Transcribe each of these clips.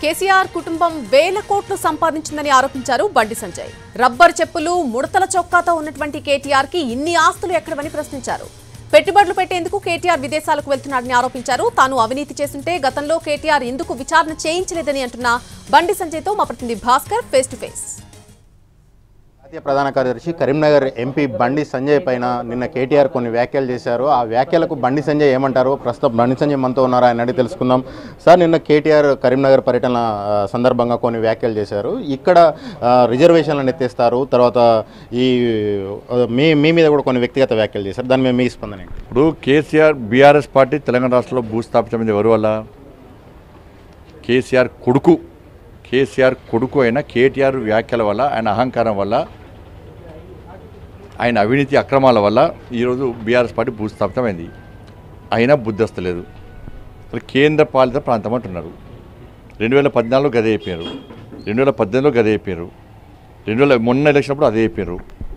కేసీఆర్ కుటుంబం వేల కోట్లు సంపాదించిందని ఆరోపించారు బండి సంజయ్. రబ్బర్ చెప్పులు, ముడతల చొక్కాతో ఉన్నటువంటి కేటీఆర్ కి ఇన్ని ఆస్తులు ఎక్కడవని ప్రశ్నించారు. పెట్టుబడులు పెట్టేందుకు కేటీఆర్ విదేశాలకు వెళ్తున్నాడని ఆరోపించారు. తాను అవినీతి చేస్తుంటే గతంలో కేటీఆర్ ఎందుకు విచారణ చేయించలేదని అంటున్న బండి సంజయ్ తో మా ప్రతినిధి భాస్కర్ ఫేస్ టు ఫేస్. జాతీయ ప్రధాన కార్యదర్శి కరీంనగర్ ఎంపీ బండి సంజయ్ పైన నిన్న కేటీఆర్ కొన్ని వ్యాఖ్యలు చేశారు. ఆ వ్యాఖ్యలకు బండి సంజయ్ ఏమంటారు? ప్రస్తుతం బండి సంజయ్ మనతో ఉన్నారా ఆయన అడిగి తెలుసుకుందాం. సార్, నిన్న కేటీఆర్ కరీంనగర్ పర్యటన సందర్భంగా కొన్ని వ్యాఖ్యలు చేశారు. ఇక్కడ రిజర్వేషన్లను ఎత్తేస్తారు, తర్వాత ఈ మీ మీద కూడా కొన్ని వ్యక్తిగత వ్యాఖ్యలు చేశారు. దాని మీద మీ స్పందన ఏంటి? ఇప్పుడు కేసీఆర్ బీఆర్ఎస్ పార్టీ తెలంగాణ రాష్ట్రంలో భూస్థాపితమైంది ఎవరి వల్ల? కేసీఆర్ కొడుకు అయిన కేటీఆర్ వ్యాఖ్యల వల్ల, ఆయన అహంకారం వల్ల, ఆయన అవినీతి అక్రమాల వల్ల ఈరోజు బీఆర్ఎస్ పార్టీ భూస్థాపితమైంది. అయినా బుద్ధొస్తలేదు. కేంద్ర పాలిత ప్రాంతం అంటున్నారు. 2014లో గదే అయిపోయారు, 2018లో గదే అయిపోయారు, మొన్న ఎలక్షన్ అప్పుడు అదే అయిపోయారు,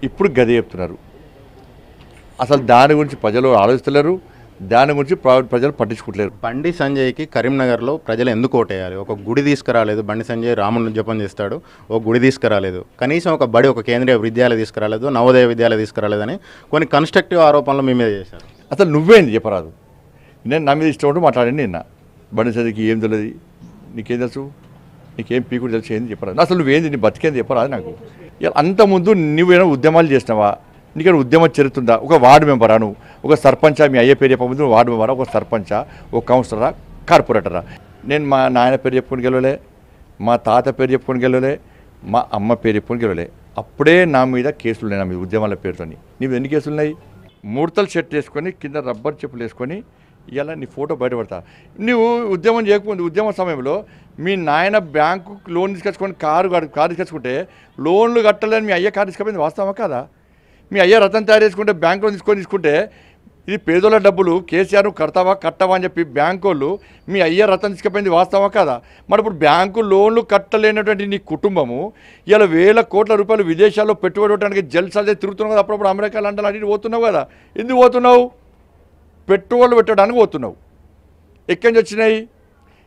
ఇప్పుడు గదే చెప్తున్నారు. అసలు దాని గురించి ప్రజలు ఆలోచిస్తలేరు, దాని గురించి ప్రజలు పట్టించుకోవట్లేరు. బండి సంజయ్కి కరీంనగర్లో ప్రజలు ఎందుకు ఓటేయాలి? ఒక గుడి తీసుకురాలేదు. బండి సంజయ్ రాముని జపం చేస్తాడు, ఒక గుడి తీసుకురాలేదు, కనీసం ఒక ఒక కేంద్రీయ విద్యాలయం తీసుకురాలేదు, నవోదయ విద్యాలయం తీసుకురాలేదని కొన్ని కన్స్ట్రక్టివ్ ఆరోపణలు మీ మీద చేశారు. అసలు నువ్వేంది చెప్పరాదు? నేను నా మీద ఇష్టం ఉంటూ మాట్లాడండి. నిన్న బండి సంజయ్కి ఏం తెలియదు, నీకేం తెలుసు, నీకేం పీకుడు తెలిసి ఏంది చెప్పరాదు. అసలు నువ్వేంది, నీ బతికేంది చెప్పరాదు నాకు. అంతకుముందు నువ్వేమైనా ఉద్యమాలు చేసినావా? నీకు ఉద్యమం చరుతుందా? ఒక వార్డు మెంబరా, నువ్వు ఒక సర్పంచా? మీ అయ్యే పేరు చెప్పకముందు నువ్వు వార్డు మెంబరా, ఒక సర్పంచా, ఒక కౌన్సిలరా, కార్పొరేటరా? నేను మా నాయన పేరు చెప్పుకొని గెలవలే, మా తాత పేరు చెప్పుకొని గెలవలే, మా అమ్మ పేరు చెప్పుకొని గెలవలే. అప్పుడే నా మీద కేసులు ఉన్నాయి, నా మీద ఉద్యమాల పేరుతో. నువ్వు ఎన్ని కేసులు ఉన్నాయి? ముడతలు షర్ట్ వేసుకొని కింద రబ్బర్ చెప్పులు వేసుకొని ఇలా నీ ఫోటో బయటపడతా. నువ్వు ఉద్యమం చేయకపోతే ఉద్యమ సమయంలో మీ నాయన బ్యాంకు లోన్ తీసుకొచ్చుకొని కారు తీసుకొచ్చుకుంటే లోన్లు కట్టలేని మీ అయ్య కారు తీసుకపోయింది వాస్తవమా కాదా? మీ అయ్య రతం తయారు చేసుకుంటే బ్యాంకులో తీసుకుంటే ఇది పేదోళ్ళ డబ్బులు, కేసీఆర్ కట్టవా అని చెప్పి బ్యాంకు వాళ్ళు మీ అయ్య రతం తీసుకుపోయింది వాస్తవమా కాదా? మరి ఇప్పుడు బ్యాంకు లోన్లు కట్టలేనటువంటి నీ కుటుంబము ఇలా వేల కోట్ల రూపాయలు విదేశాల్లో పెట్టుబడి పెట్టడానికి జల్సాలు తిరుగుతున్నావు కదా, అప్పుడప్పుడు అమెరికా లండన్ అటు పోతున్నావు కదా. ఎందుకు పోతున్నావు? పెట్టుబడులు పెట్టడానికి పోతున్నావు. ఎక్కడి నుంచి వచ్చినాయి?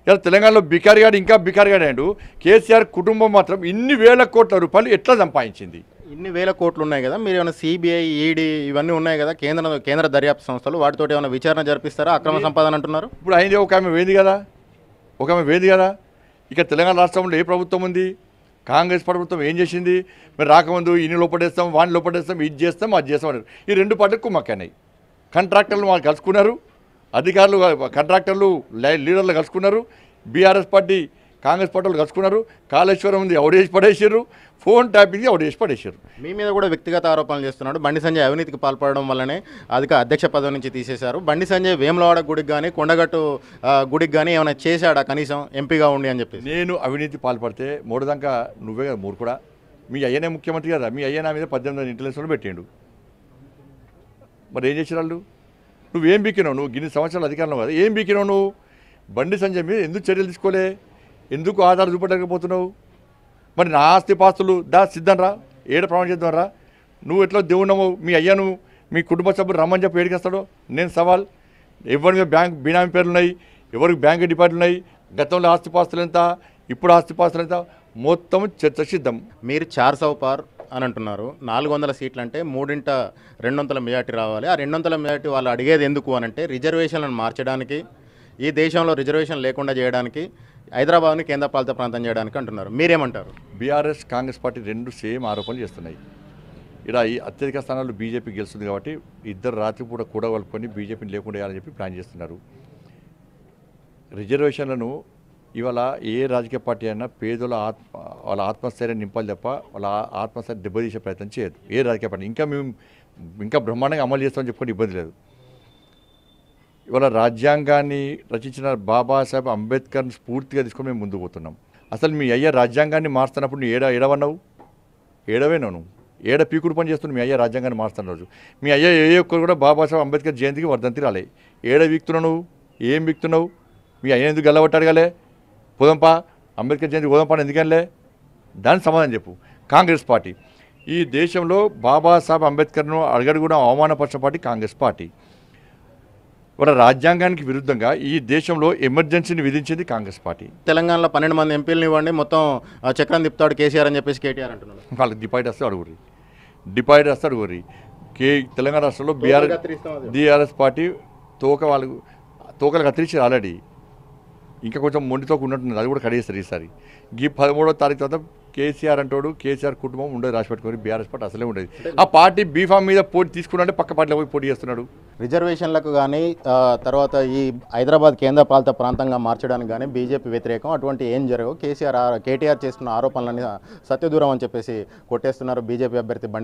ఇలా తెలంగాణలో బికారిగాడు ఇంకా బికారిగాడు అయ్యాడు. కేసీఆర్ కుటుంబం మాత్రం ఇన్ని వేల కోట్ల రూపాయలు ఎట్లా సంపాదించింది? ఇన్ని వేల కోట్లు ఉన్నాయి కదా, మీరు ఏమైనా సిబిఐ, ఈడీ ఇవన్నీ ఉన్నాయి కదా, కేంద్ర దర్యాప్తు సంస్థలు, వాటితో ఏమైనా విచారణ జరిపిస్తారా? అక్రమ సంపాదన అంటున్నారు. ఇప్పుడు అయింది, ఒక ఆమె వేది కదా. ఇక తెలంగాణ రాష్ట్రంలో ఏ ప్రభుత్వం ఉంది? కాంగ్రెస్ ప్రభుత్వం ఏం చేసింది? మరి రాకముందు ఇన్ని లోపడేస్తాం, వాడిని లోపడేస్తాం, ఇది చేస్తాం, అది చేస్తాం అన్నారు. ఈ రెండు పార్టీలు కుమ్మక్కన్నాయి. కాంట్రాక్టర్లు వాళ్ళు కలుసుకున్నారు, అధికారులు కాంట్రాక్టర్లు లీడర్లు కలుసుకున్నారు, బీఆర్ఎస్ పార్టీ కాంగ్రెస్ పార్టీలు కలుసుకున్నారు. కాళేశ్వరం ఉంది అవుడేసి పడేసారు, ఫోన్ ట్యాపింగ్ అవుడేసి పడేసారు. మీ మీద కూడా వ్యక్తిగత ఆరోపణలు చేస్తున్నాడు. బండి సంజయ్ అవినీతికి పాల్పడడం వల్లనే అధ్యక్ష పదవి నుంచి తీసేశారు. బండి సంజయ్ వేములవాడ గుడికి కానీ కొండగట్టు గుడికి కానీ ఏమైనా చేశాడా కనీసం ఎంపీగా ఉండి అని చెప్పి? నేను అవినీతి పాల్పడితే మూడుదాకా నువ్వే కదా మూర్ఖుడా? మీ అయ్యనే ముఖ్యమంత్రి కదా, మీ అయ్య నా మీద 18 ఇంటెలిజెన్స్లో పెట్టిండు. మరి ఏం చేసిన వాళ్ళు? నువ్వేం బీకినావు? నువ్వు గిన్ని సంవత్సరాల అధికారంలో కదా, ఏం బీకినావు నువ్వు? బండి సంజయ్ మీద ఎందుకు చర్యలు తీసుకోలే? ఎందుకు ఆధారాలు చూపలేకపోతున్నావు? మరి నా ఆస్తి పాస్తులు సిద్ధం రా, ఏడ ప్రమాణం చేద్దాం రా. నువ్వు ఎట్లా దేవున్నావు? మీ అయ్యను మీ కుటుంబ సభ్యులు రమ్మని చెప్పి ఏడికేస్తాడు. నేను సవాల్, ఎవరి మీద బ్యాంక్ బినామీ పేర్లు ఉన్నాయి, ఎవరికి బ్యాంక్ డిపాజిట్లు ఉన్నాయి, గతంలో ఆస్తిపాస్తులు ఎంత, ఇప్పుడు ఆస్తిపాస్తులు ఎంత, మొత్తం చర్చ సిద్ధం. మీరు 400 పార్ అని అంటున్నారు. 400 సీట్లు అంటే 200 మెజార్టీ రావాలి. ఆ 200 మెజార్టీ వాళ్ళు అడిగేది ఎందుకు అని అంటే రిజర్వేషన్లను మార్చడానికి, ఈ దేశంలో రిజర్వేషన్ లేకుండా చేయడానికి, హైదరాబాద్ని కేంద్రపాలిత ప్రాంతం చేయడానికి అంటున్నారు. మీరేమంటారు? బీఆర్ఎస్ కాంగ్రెస్ పార్టీ రెండు సేమ్ ఆరోపణలు చేస్తున్నాయి. ఇలా ఈ అత్యధిక స్థానాల్లో బీజేపీ గెలుస్తుంది కాబట్టి ఇద్దరు రాత్రిపూట కూడా కలుపుకొని బీజేపీని లేకుండా వేయాలని చెప్పి ప్లాన్ చేస్తున్నారు. రిజర్వేషన్లను ఇవాళ ఏ రాజకీయ పార్టీ అయినా పేదల వాళ్ళ ఆత్మస్థైర్యం నింపాలి తప్ప వాళ్ళ ఆత్మస్థైర్యం దెబ్బతీసే ప్రయత్నం చేయదు ఏ రాజకీయ పార్టీ. ఇంకా బ్రహ్మాండంగా అమలు చేస్తామని చెప్పుకొని ఇబ్బంది లేదు. ఇవాళ రాజ్యాంగాన్ని రచించిన బాబాసాహెబ్ అంబేద్కర్ని స్ఫూర్తిగా తీసుకొని మేము ముందుకు పోతున్నాం. అసలు మీ అయ్య రాజ్యాంగాన్ని మారుస్తున్నప్పుడు నువ్వు ఏడవన్నావు? ఏడవేనావు నువ్వు? ఏడ పీకుడు పని చేస్తున్నావు మీ అయ్య రాజ్యాంగాన్ని మారుస్తున్న రోజు. మీ అయ్య ఏ ఒక్కరు కూడా బాబాసాహెబ్ అంబేద్కర్ జయంతికి వర్ధంతి రాలే. ఏడ వీక్తున్నావు నువ్వు? ఏం వీక్తున్నావు? మీ అయ్య ఎందుకు గెలవట్టాడు గలే? పోదంపా, అంబేద్కర్ జయంతి పోదంపా ఎందుకనిలే? దానికి సమాధానం చెప్పు. కాంగ్రెస్ పార్టీ ఈ దేశంలో బాబాసాహెబ్ అంబేద్కర్ను అడుగడుగునా అవమానపరిచిన పార్టీ కాంగ్రెస్ పార్టీ. ఇవాళ రాజ్యాంగానికి విరుద్ధంగా ఈ దేశంలో ఎమర్జెన్సీని విధించింది కాంగ్రెస్ పార్టీ. తెలంగాణలో 12 మంది ఎంపీలను ఇవ్వండి, మొత్తం చక్రం తిప్పుతాడు కేసీఆర్ అని చెప్పేసి కేటీఆర్ అంటున్నాడు. వాళ్ళకి డిపాజిట్ వస్తే అడుగురి, తెలంగాణ రాష్ట్రంలో బీఆర్ఎస్ పార్టీ తోకలు కత్తిరించి ఆల్రెడీ ఇంకా కొంచెం మొండితోక ఉన్నట్టున్నది, అది కూడా కడిగేస్తారు ఈసారి. ఈ 13వ తారీఖు తర్వాత కేసీఆర్ అంటాడు, కేసీఆర్ కుటుంబం ఉండదు రాసి పెట్టుకొని, బీఆర్ఎస్ పార్టీ అసలే ఉండదు. ఆ పార్టీ బీఫామ్ మీద పోటీ తీసుకున్నాడే పక్క పార్టీలో పోయి పోటీ చేస్తున్నాడు. రిజర్వేషన్లకు కానీ తర్వాత ఈ హైదరాబాద్ కేంద్రపాలిత ప్రాంతంగా మార్చడానికి కానీ బీజేపీ వ్యతిరేకం, అటువంటి ఏం జరగవు. కేటీఆర్ చేస్తున్న ఆరోపణలని సత్యదూరం అని చెప్పేసి కొట్టేస్తున్నారు బీజేపీ అభ్యర్థి బండి